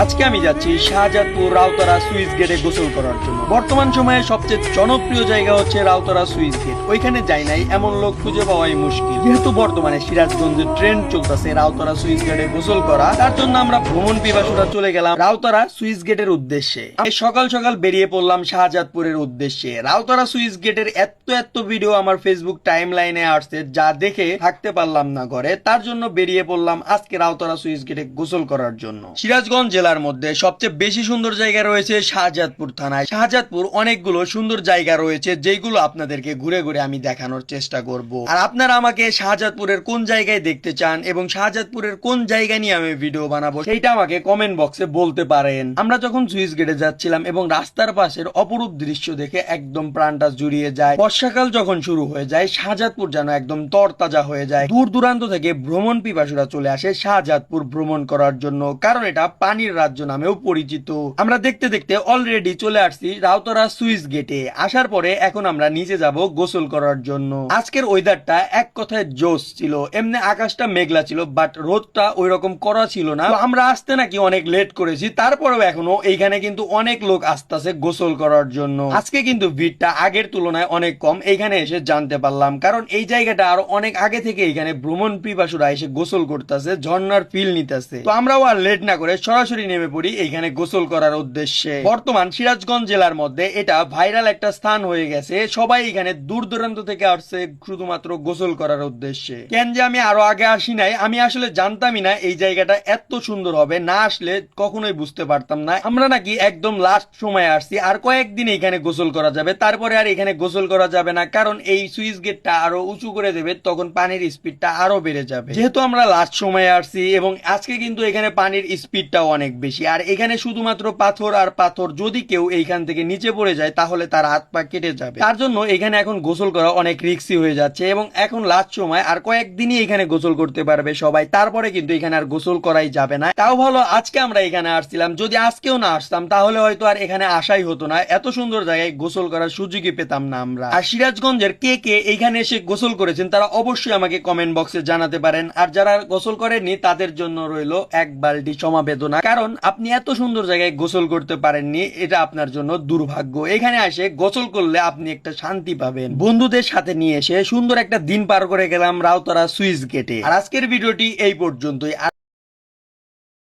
আজকে আমি যাচ্ছি শাহজাদপুর রাউতারা সুইচ গেটে গোসল করার জন্য। বর্তমান সময়ে সবচেয়ে জনপ্রিয় জায়গা হচ্ছে রাউতারা সুইচ গেট। ওইখানে যাই নাই এমন লোক খুঁজে পাওয়াই মুশকিল, যেহেতু বর্তমানে সিরাজগঞ্জে ট্রেন্ড চলতেছে রাউতারা সুইচ গেটে গোসল করা। তার জন্য আমরা ভ্রমণ পিপাসুরা চলে গেলাম রাউতারা সুইচ গেটের উদ্দেশ্যে। এই সকাল সকাল বেরিয়ে পড়লাম শাহজাদপুরের উদ্দেশ্যে। রাউতারা সুইচ গেটের এত ভিডিও আমার ফেসবুক টাইম লাইনে আসছে, যা দেখে থাকতে পারলাম না ঘরে। তার জন্য বেরিয়ে পড়লাম আজকে রাউতারা সুইচ গেটে গোসল করার জন্য। সিরাজগঞ্জ জেলার মধ্যে সবচেয়ে বেশি সুন্দর জায়গা রয়েছে শাহজাদপুর থানায়। শাহজাদপুর অনেকগুলো সুন্দর জায়গা রয়েছে, যেগুলো আপনাদেরকে ঘুরে ঘুরে আমি দেখানোর চেষ্টা করব। আর আপনারা আমাকে শাহজাদপুরের কোন জায়গায় দেখতে চান এবং শাহজাদপুরের কোন জায়গা নিয়ে আমি ভিডিও বানাবো, সেইটা আমাকে কমেন্ট বক্সে বলতে পারেন। আমরা যখন সুইচ গেটে যাচ্ছিলাম এবং রাস্তার পাশের অপরূপ দৃশ্য দেখে একদম প্রাণটা জুড়িয়ে যায়। বর্ষাকাল যখন শুরু হয়ে যায়, শাহজাদপুর যেন একদম তরতাজা হয়ে যায়। দূর দূরান্ত থেকে ভ্রমণ পিপাসুরা চলে আসে শাহজাদপুর ভ্রমণ করার জন্য, কারণ এটা পানির রাজ্য নামেও পরিচিত। আমরা দেখতে দেখতে অলরেডি চলে আসছি রাউতারা সুইচ গেটে। আসার পরে এখন আমরা নিচে যাব গোসল করার জন্য। আজকের ওয়েদারটা এক কথায় জোস ছিল। এমনি আকাশটা মেঘলা ছিল, বাট রোদটা ওই রকম করা ছিল না। তো আমরা আসতে নাকি অনেক লেট করেছি, তারপরেও এখনো এইখানে কিন্তু অনেক লোক আসতেছে গোসল করার জন্য। আজকে কিন্তু ভিড়টা আগের তুলনায় অনেক কম, এইখানে এসে জানতে পারলাম, কারণ এই জায়গাটা আরো অনেক আগে থেকে এখানে ভ্রমণ পিপাসুরা এসে গোসল করতেছে, ঝর্ণার ফিল নিতেছে। তো আমরাও আর লেট না করে সরাসরি নেমে পড়ি এইখানে গোসল করার উদ্দেশ্যে। বর্তমান সিরাজগঞ্জ জেলার মধ্যে এটা ভাইরাল একটা স্থান হয়ে গেছে। সবাই এখানে দূর দূরান্ত থেকে আসছে শুধুমাত্র গোসল করার উদ্দেশ্যে। কেন যে আমি আরো আগে আসি নাই, আমি আসলে জানতামই না এই জায়গাটা এত সুন্দর হবে। না আসলে কখনোই বুঝতে পারতাম না। আমরা নাকি একদম লাস্ট সময় আসছি, আর কয়েকদিন এখানে গোসল করা যাবে, তারপরে আর এখানে গোসল করা যাবে না, কারণ এই সুইচ গেটটা আরো উঁচু করে দেবে, তখন পানির স্পিডটা আরো বেড়ে যাবে। যেহেতু আমরা লাস্ট সময়ে আসছি এবং আজকে কিন্তু এখানে পানির স্পিডটাও অনেক বেশি, আর এখানে শুধুমাত্র পাথর আর পাথর। যদি কেউ এইখান থেকে নিচে পড়ে যায় তাহলে তার হাত পা কেটে যাবে। তার জন্য এখানে এখন গোসল করা অনেক রিস্কি হয়ে যাচ্ছে এবং এখন লাস্ট সময়, আর কয়েকদিনই এখানে গোসল করতে পারবে সবাই, তারপরে কিন্তু এখানে আর গোসল করাই যাবে না। তাও ভালো আজকে আমরা এখানে আসছিলাম, যদি আজকেও না আসতাম তাহলে হয়তো আর এখানে আসাই হতো না। এত সুন্দর জায়গায় গোসল করার সুযোগই পেতাম না আমরা। আর সিরাজগঞ্জের কে কে এইখানে এসে গোসল করেছেন তারা অবশ্যই আমাকে কমেন্ট বক্সে জানাতে পারেন। আর যারা গোসল করেননি তাদের জন্য রইল এক বালতি সমবেদনা, কারণ আপনি এত সুন্দর জায়গায় গোসল করতে পারেননি, এটা আপনার জন্য দুর্ভাগ্য। এখানে এসে গোসল করলে আপনি একটা শান্তি পাবেন। বন্ধুদের সাথে নিয়ে এসে সুন্দর একটা দিন পার করে গেলাম রাউতারা সুইচ গেটে। আর আজকের ভিডিওটি এই পর্যন্তই।